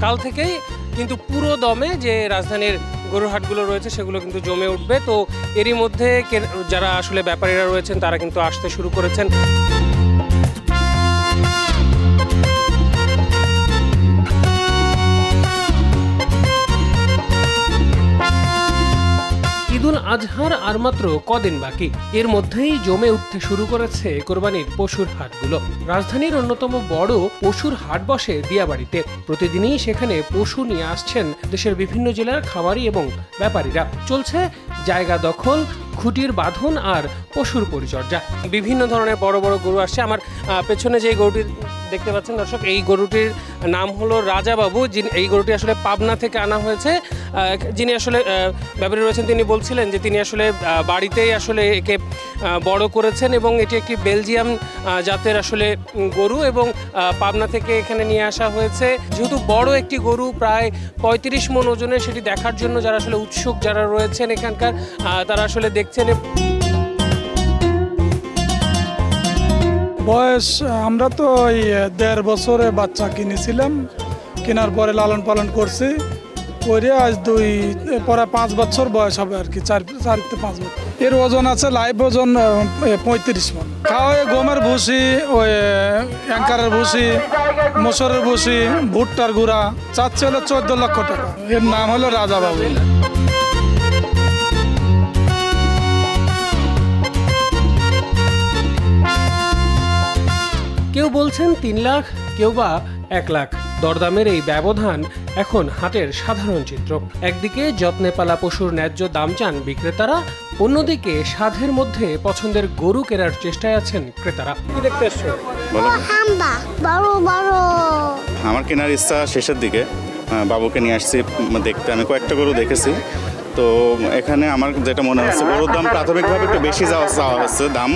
কাল থেকেই কিন্তু পুরো দমে যে রাজধানীর গরুর হাটগুলো রয়েছে সেগুলো কিন্তু জমে উঠবে। তো এরই মধ্যে যারা আসলে ব্যাপারীরা রয়েছেন তারা কিন্তু আসতে শুরু করেছেন। ঈদুল আজহার আর মাত্র কদিন বাকি, এর মধ্যেই জমে উঠতে শুরু করেছে কোরবানির পশুর হাটগুলো। রাজধানীর অন্যতম বড় পশুর হাট বসে দিয়াবাড়িতে। প্রতিদিনই সেখানে পশু নিয়ে আসছেন দেশের বিভিন্ন জেলার খামারি এবং ব্যাপারীরা। চলছে জায়গা দখল, খুঁটির বাঁধন আর পশুর পরিচর্যা। বিভিন্ন ধরনের বড় বড় গরু আসছে। আমার পেছনে যে গরুটি দেখতে পাচ্ছেন দর্শক, এই গরুটির নাম হলো রাজাবাবু। এই গরুটি আসলে পাবনা থেকে আনা হয়েছে। যিনি আসলে ব্যাপারী রয়েছেন তিনি বলছিলেন যে তিনি আসলে বাড়িতেই আসলে একে বড় করেছেন এবং এটি একটি বেলজিয়াম জাতের আসলে গরু এবং পাবনা থেকে এখানে নিয়ে আসা হয়েছে। যেহেতু বড় একটি গরু, প্রায় 35 মণ ওজনের, সেটি দেখার জন্য যারা আসলে উৎসুক যারা রয়েছেন এখানকার তারা আসলে দেখছেন। বয়স আমরা তো ওই 1.5 বছরে বাচ্চা কিনেছিলাম, কেনার পরে লালন পালন করছি, করে আজ 5 বছর বয়স হবে আর কি, 4 থেকে 5 বছর। এর ওজন আছে লাইভ ওজন 35 মণ। খাওয়ায় গমের ভুসি, ওই অ্যাঙ্কারের ভুসি, মসুরের ভুসি, ভুট্টার গুঁড়া, চাচ্ছে হলো 14 লক্ষ টাকা। এর নাম হলো রাজাবাবু। কেউ বলছেন 3 লাখ, কেউ বা 1 লাখ। দরদামের এই ব্যবধান এখন হাটের সাধারণ চিত্র। একদিকে যত্নে পালা পশুর ন্যায্য দাম চান বিক্রেতারা, অন্যদিকে সাধের মধ্যে পছন্দের গরু কেনার চেষ্টায় আছেন ক্রেতারা। কি দেখতে এসছো? আমার কেনার ইচ্ছা শেষের দিকে, বাবুকে নিয়ে আসছি দেখতে। আমি কয়েকটা গরু দেখেছি, তো এখানে আমার যেটা মনে হচ্ছে গরুর দাম প্রাথমিকভাবে একটু বেশি চাওয়া হচ্ছে দাম,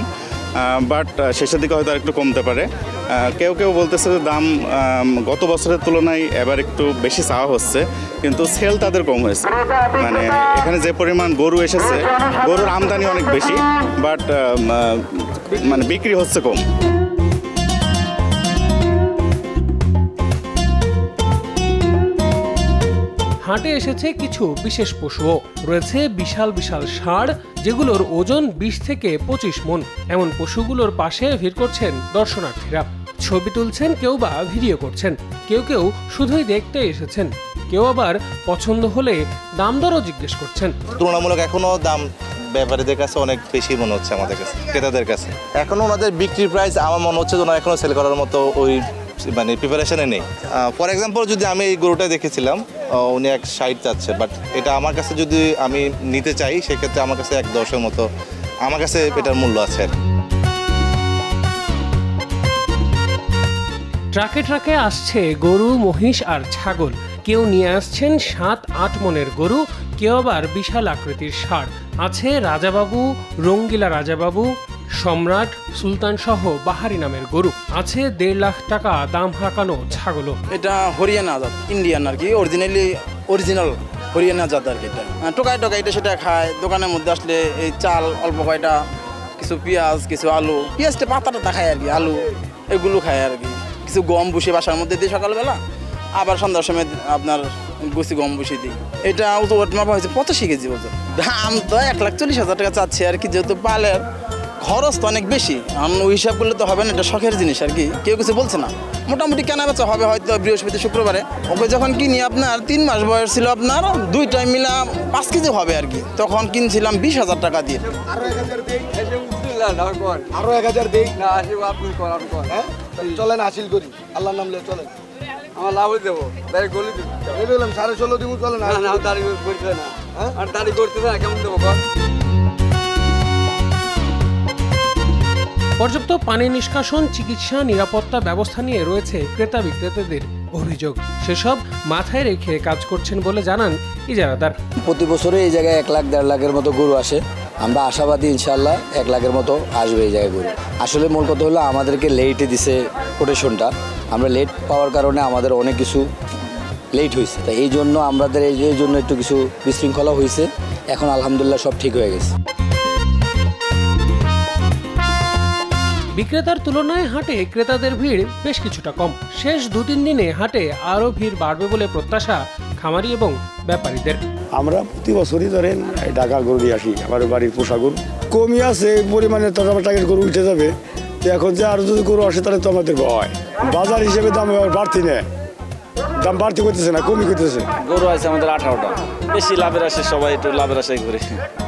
বাট শেষের দিকে হয়তো আর একটু কমতে পারে। কেউ কেউ বলতেছে যে দাম গত বছরের তুলনায় এবার একটু বেশি চাওয়া হচ্ছে, কিন্তু সেল তাদের কম হয়েছে। মানে এখানে যে পরিমাণ গরু এসেছে, গরুর আমদানি অনেক বেশি, বাট মানে বিক্রি হচ্ছে কম। হাটে এসেছে কিছু বিশেষ পশুও। রয়েছে বিশাল বিশাল ষাঁড়, যেগুলোর ওজন 20 থেকে 25 মণ। এমন পশুগুলোর পাশে ভিড় করছেন দর্শনার্থীরা। ছবি তুলছেন, কেউ বা ভিডিও করছেন, কেউ কেউ শুধুই দেখতে এসেছেন, কেউ আবার পছন্দ হলে দাম দরও জিজ্ঞেস করছেন। তুলনামূলক এখনো দাম ব্যাপারীদের কাছে অনেক বেশি মনে হচ্ছে আমাদের কাছে, ক্রেতাদের কাছে। এখনো ওনাদের বিক্রির প্রাইস আমার মনে হচ্ছে যে ওনারা এখনো সেল করার মতো ওই মানে প্রিপারেশনে নেই। ফর এক্সাম্পল, যদি আমি এই গরুটা দেখেছিলাম, উনি 160 চাচ্ছে, বাট এটা আমার কাছে যদি আমি নিতে চাই সেক্ষেত্রে আমার কাছে 110-এর মতো আমার কাছে এটার মূল্য আছে। ট্রাকে ট্রাকে আসছে গরু, মহিষ আর ছাগল। কেউ নিয়ে আসছেন 7-8 মণের গরু, কেউ আবার বিশাল আকৃতির ষাঁড়। আছে রাজাবাবু, রঙ্গিলা রাজাবাবু, সম্রাট, সুলতান সহ বাহারি নামের গরু। আছে 1.5 লাখ টাকা দাম হাঁকানো ছাগলও। এটা হরিয়ানা জাত, ইন্ডিয়ান আর কি, অরিজিনাল হরিয়ানা জাত আর কি। এটা টোকায় এটা সেটা খায়। দোকানের মধ্যে আসলে এই চাল অল্প কয়টা, কিছু পেঁয়াজ, কিছু আলু, পেঁয়াজটা পাতাটা খায় আর কি, আলু এগুলো খায় আর কি। কিছু গম বসে বাসার মধ্যে দিই সকালবেলা, আবার সন্ধ্যার সময় আপনার গুছি গম বসে দিই। এটা ওজন মাপা হয়েছে 85 কেজি ওজন। দাম তো 1,40,000 টাকা চাচ্ছে আর কি, যেহেতু পালের খরচ তো অনেক বেশি। ওই হিসাব করলে তো হবে না, এটা শখের জিনিস আর কি, কেউ কিছু বলছে না। মোটামুটি কেনা বেচা হবে হয়তো বৃহস্পতি শুক্রবারে। ওকে যখন কিনি আপনার 3 মাস বয়স ছিল, আপনার 2 টাইম মিলা 5 কেজি হবে আর কি। তখন কিনছিলাম 20,000 টাকা দিয়ে। আরো 1000 দেই না, চলেন হাসিল করি, আল্লাহর নাম লিয়ে চলেন। আমার লাভ দেবো, ডাইরেক্ট গলি দিব, 16.5 দিব। চলেন না, দাড়ি করতে না, আর দাড়ি করতে না, কেমন দেবো? পর্যাপ্ত পানি নিষ্কাশন, চিকিৎসা, নিরাপত্তা ব্যবস্থা নিয়ে রয়েছে ক্রেতা বিক্রেতাদের অভিযোগ। সেসব মাথায় রেখে কাজ করছেন বলে জানান ইজারাদার। প্রতি বছরে এই জায়গায় 1 লাখ 1.5 লাখের মতো গরু আসে। আমরা আশাবাদী ইনশাল্লাহ 1 লাখের মতো আসবে এই জায়গায় গরু। আসলে মূল কথা হলো আমাদেরকে লেটে দিছে কোটেশনটা। আমরা লেট পাওয়ার কারণে আমাদের অনেক কিছু লেট হয়েছে, তাই এই জন্য আমাদের এই জন্য একটু কিছু বিশৃঙ্খলা হয়েছে। এখন আলহামদুলিল্লাহ সব ঠিক হয়ে গেছে। বিক্রেতার তুলনায় হাটে ক্রেতাদের ভিড় বেশ কিছুটা কম। শেষ 2-3 দিনে হাটে আরও ভিড় বাড়বে বলে প্রত্যাশা খামারি এবং ব্যাপারীদের। আমরা প্রতি বছরই ধরেন ঢাকা গরু দিয়ে আসি, আমার বাড়ির পোষা গরু কমই আছে পরিমাণে, তো আমার টাকার গরু উঠে যাবে। তো এখন যে আরো যদি গরু আসে তাহলে তো আমাদের ভয়, বাজার হিসেবে দাম বাড়তি নেয়, দাম বাড়তি করতেছে না, কমই করতেছে। গরু আছে আমাদের 18টা, বেশি লাভের আসে, সবাই একটু লাভের আশাই করে।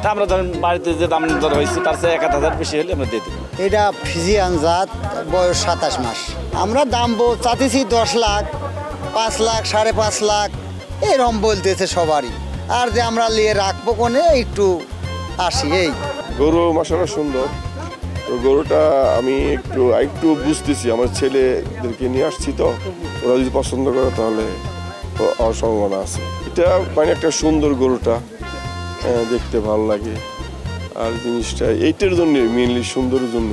তা আমরা ধরেন বাড়িতে যে দাম দর হয়েছে তার চেয়ে 1,000 বেশি হলে আমরা দিয়ে দেবো। এটা ফিজিয়ান জাত, বয়স 27 মাস। আমরা দাম চাইতেছি 10 লাখ, 5 লাখ, 5.5 লাখ এরকম বলতেছে সবারই। আর যে আমরা নিয়ে রাখবো কোনে একটু আসি। এই গরু মাসাল্লাহ সুন্দর, তো গরুটা আমি একটু বুঝতেছি, আমার ছেলেদেরকে নিয়ে আসছি, তো ওরা যদি পছন্দ করে তাহলে আমার সম্ভাবনা আছে। এটা মানে একটা সুন্দর গরুটা দেখতে ভালো লাগে, আর জিনিসটা এইটার জন্য মেনলি সুন্দরের জন্য।